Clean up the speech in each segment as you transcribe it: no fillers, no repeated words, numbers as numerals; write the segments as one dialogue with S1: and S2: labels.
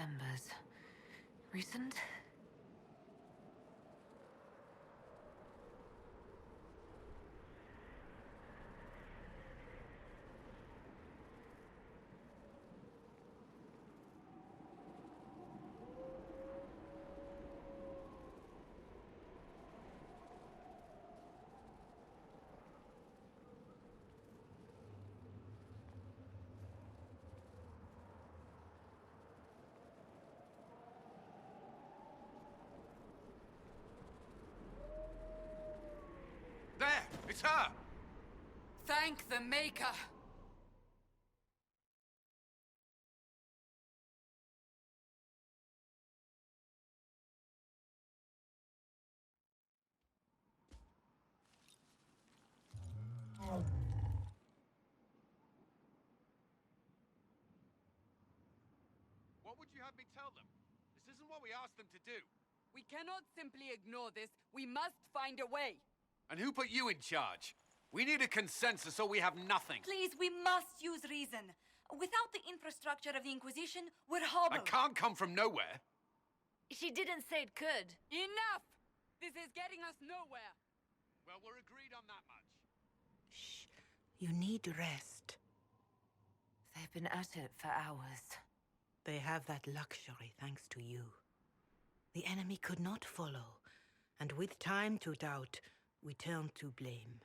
S1: embers. Recent?
S2: There! It's her!
S3: Thank the Maker!
S2: What would you have me tell them? This isn't what we asked them to do.
S3: We cannot simply ignore this. We must find a way.
S2: And who put you in charge? We need a consensus or we have nothing.
S4: Please, we must use reason. Without the infrastructure of the Inquisition, we're
S2: I
S4: hobbled.
S2: can't come from nowhere.
S1: She didn't say it could.
S3: Enough! This is getting us nowhere.
S2: Well, we're agreed on that much.
S5: Shh. You need rest.
S1: They've been at it for hours.
S5: They have that luxury thanks to you. The enemy could not follow, and with time to doubt, we turn to blame.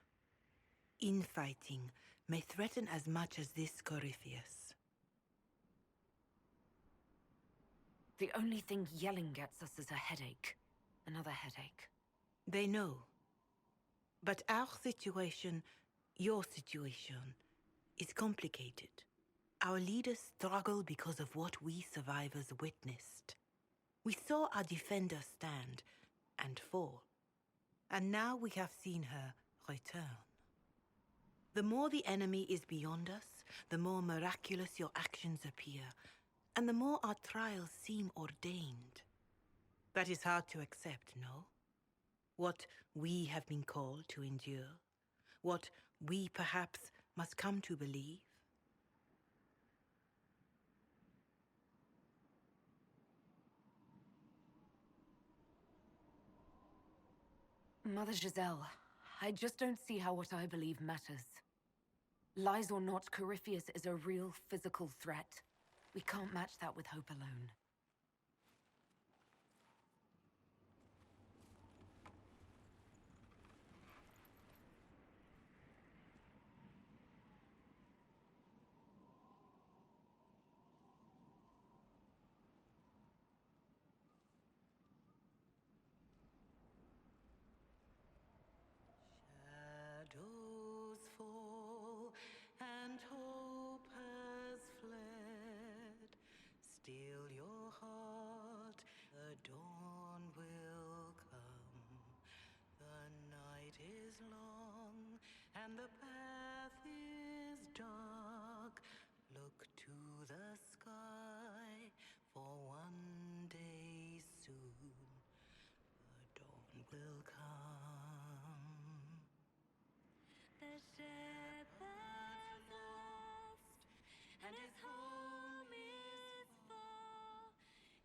S5: Infighting may threaten as much as this Corypheus.
S1: The only thing yelling gets us is a headache. Another headache.
S5: They know. But our situation, your situation, is complicated. Our leaders struggle because of what we survivors witnessed. We saw our defenders stand and fall. And now we have seen her return. The more the enemy is beyond us, the more miraculous your actions appear, and the more our trials seem ordained. That is hard to accept, no? What we have been called to endure, what we perhaps must come to believe.
S1: Mother Giselle, I just don't see how what I believe matters. Lies or not, Corypheus is a real physical threat. We can't match that with hope alone.
S5: Shadows fall and hope has fled. Still your heart, the dawn will come. The night is long and the path is dark. Look to the sky, for one day soon the dawn will come.
S4: The shepherd's lost, and his home is far.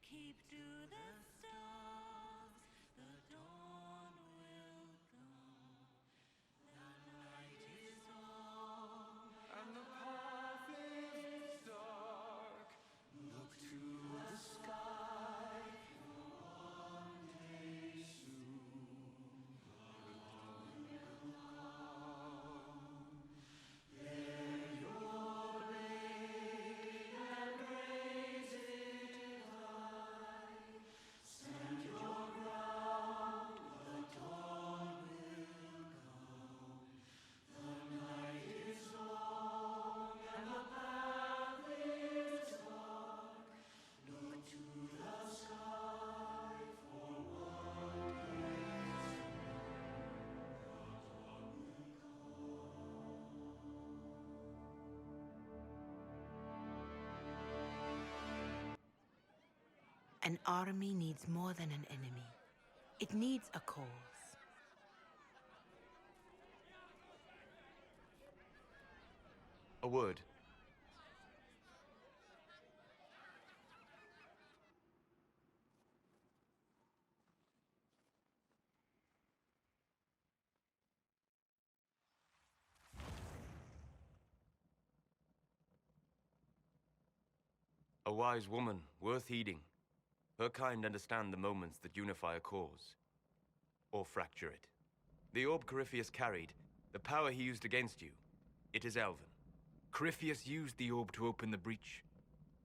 S4: Keep to the stars, the dawn will come. The night is long,
S2: And the path is dark. Look to the sky. One day soon, the dawn will come. Bear your blade and raise it high. Stand your ground, the dawn will come. The night is long and the path is dark. Look to the sky for what is
S5: An army needs more than an enemy. It needs a cause.
S2: A word.
S6: A wise woman, worth heeding. Her kind understand the moments that unify a cause. Or fracture it. The orb Corypheus carried, the power he used against you, it is elven.
S7: Corypheus used the orb to open the breach.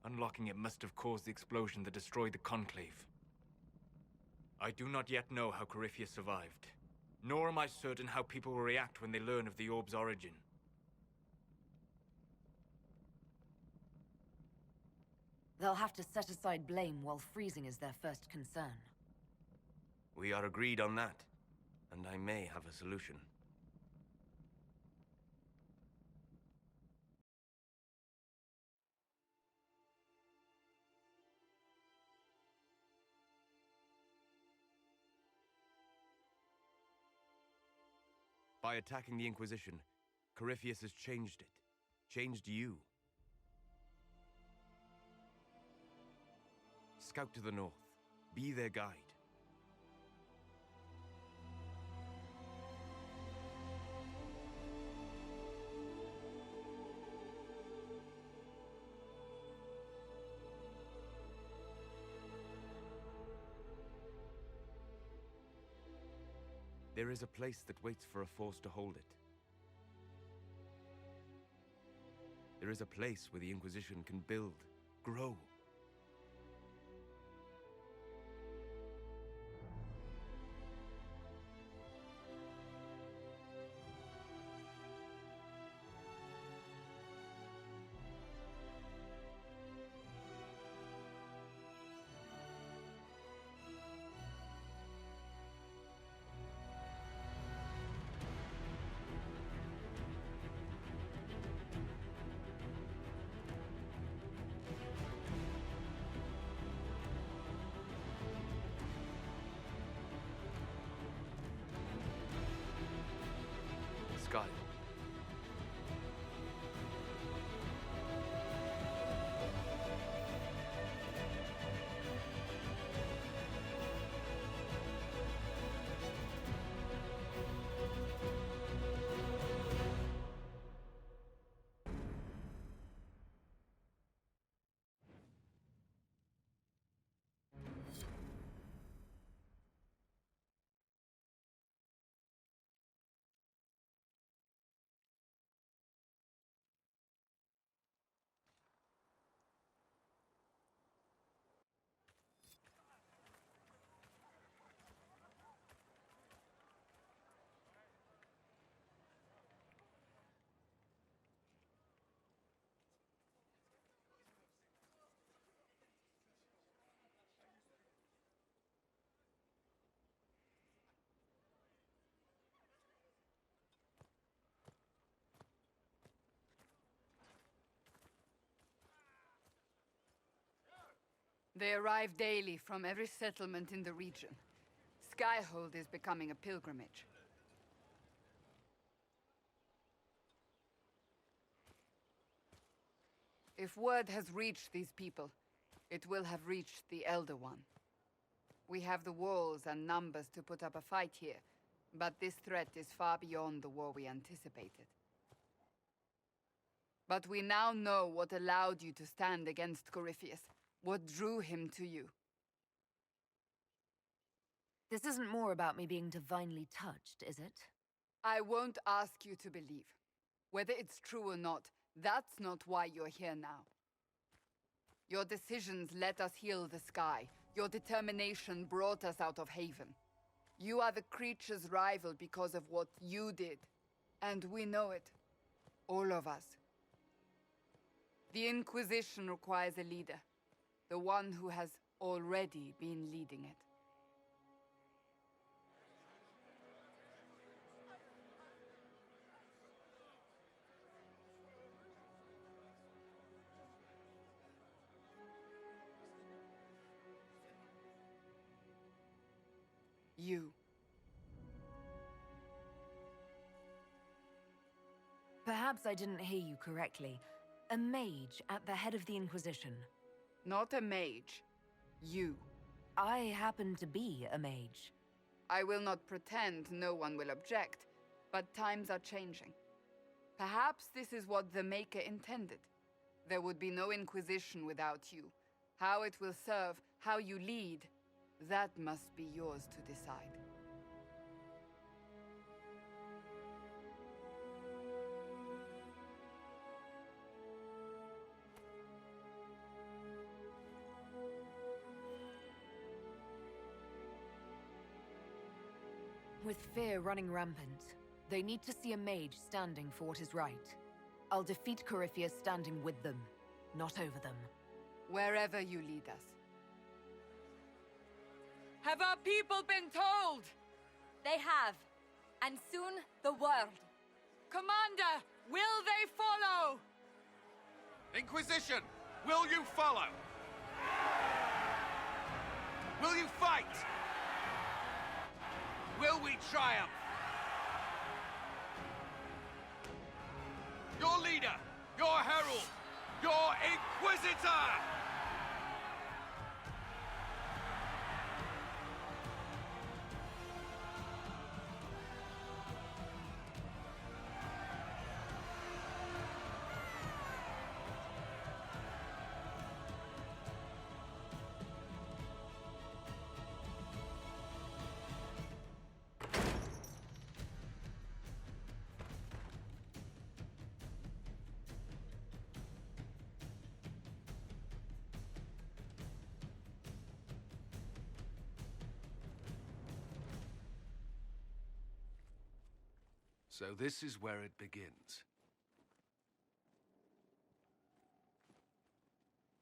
S7: Unlocking it must have caused the explosion that destroyed the Conclave. I do not yet know how Corypheus survived, nor am I certain how people will react when they learn of the orb's origin.
S1: They'll have to set aside blame while freezing is their first concern.
S6: We are agreed on that, and I may have a solution. By attacking the Inquisition, Corypheus has changed it. Changed you. Scout to the north. Be their guide. There is a place that waits for a force to hold it. There is a place where the Inquisition can build, grow. Sky.
S3: They arrive daily from every settlement in the region. Skyhold is becoming a pilgrimage. If word has reached these people, it will have reached the Elder One. We have the walls and numbers to put up a fight here, but this threat is far beyond the war we anticipated. But we now know what allowed you to stand against Corypheus, what drew him to you.
S1: This isn't more about me being divinely touched, is it?
S3: I won't ask you to believe. Whether it's true or not, that's not why you're here now. Your decisions let us heal the sky. Your determination brought us out of Haven. You are the creature's rival because of what you did. And we know it. All of us. The Inquisition requires a leader. The one who has already been leading it. You.
S1: Perhaps I didn't hear you correctly. A mage at the head of the Inquisition.
S3: Not a mage. You.
S1: I happen to be a mage.
S3: I will not pretend no one will object, but times are changing. Perhaps this is what the Maker intended. There would be no Inquisition without you. How it will serve, how you lead, that must be yours to decide.
S1: With fear running rampant, they need to see a mage standing for what is right. I'll defeat Corypheus standing with them, not over them.
S3: Wherever you lead us. Have our people been told?
S4: They have. And soon, the world.
S3: Commander, will they follow?
S2: Inquisition, will you follow? Will you fight? Will we triumph? Your leader, your herald, your Inquisitor!
S8: So this is where it begins.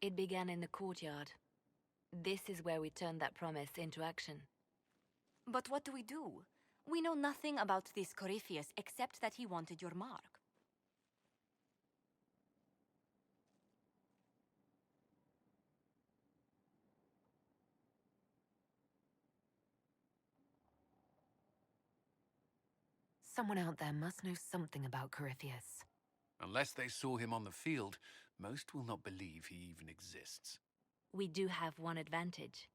S9: It began in the courtyard. This is where we turned that promise into action.
S4: But what do? We know nothing about this Corypheus except that he wanted your mark.
S1: Someone out there must know something about Corypheus.
S8: Unless they saw him on the field, most will not believe he even exists.
S9: We do have one advantage.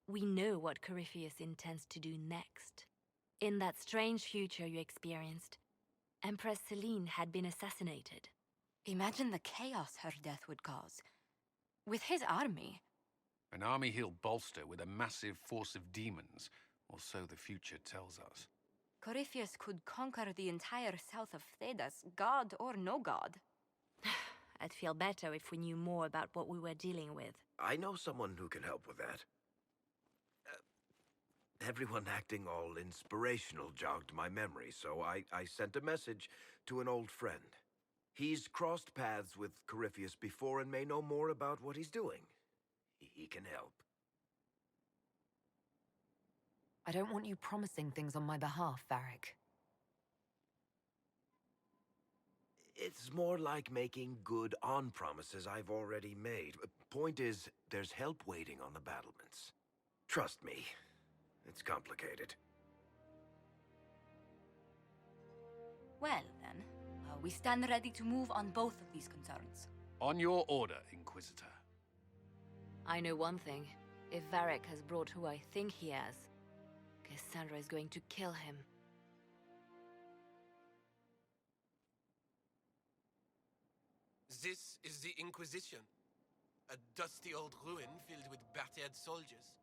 S9: We know what Corypheus intends to do next. In that strange future you experienced, Empress Celine had been assassinated.
S4: Imagine the chaos her death would cause. With his army.
S8: An army he'll bolster with a massive force of demons, or so the future tells us.
S4: Corypheus could conquer the entire south of Thedas, god or no god.
S9: I'd feel better if we knew more about what we were dealing with.
S10: I know someone who can help with that. Everyone acting all inspirational jogged my memory, so I sent a message to an old friend. He's crossed paths with Corypheus before and may know more about what he's doing. He can help.
S1: I don't want you promising things on my behalf, Varric.
S10: It's more like making good on promises I've already made. Point is, there's help waiting on the battlements. Trust me, it's complicated.
S4: Well, then, we stand ready to move on both of these concerns.
S8: On your order, Inquisitor.
S9: I know one thing. If Varric has brought who I think he has, Cassandra is going to kill him.
S11: This is the Inquisition. A dusty old ruin filled with battered soldiers.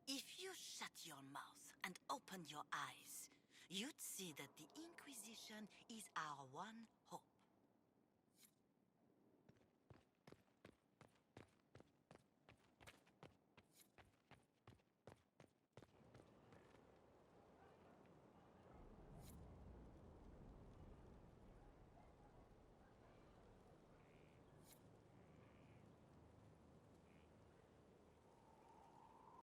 S12: If you shut your mouth and opened your eyes, you'd see that the Inquisition is our one hope.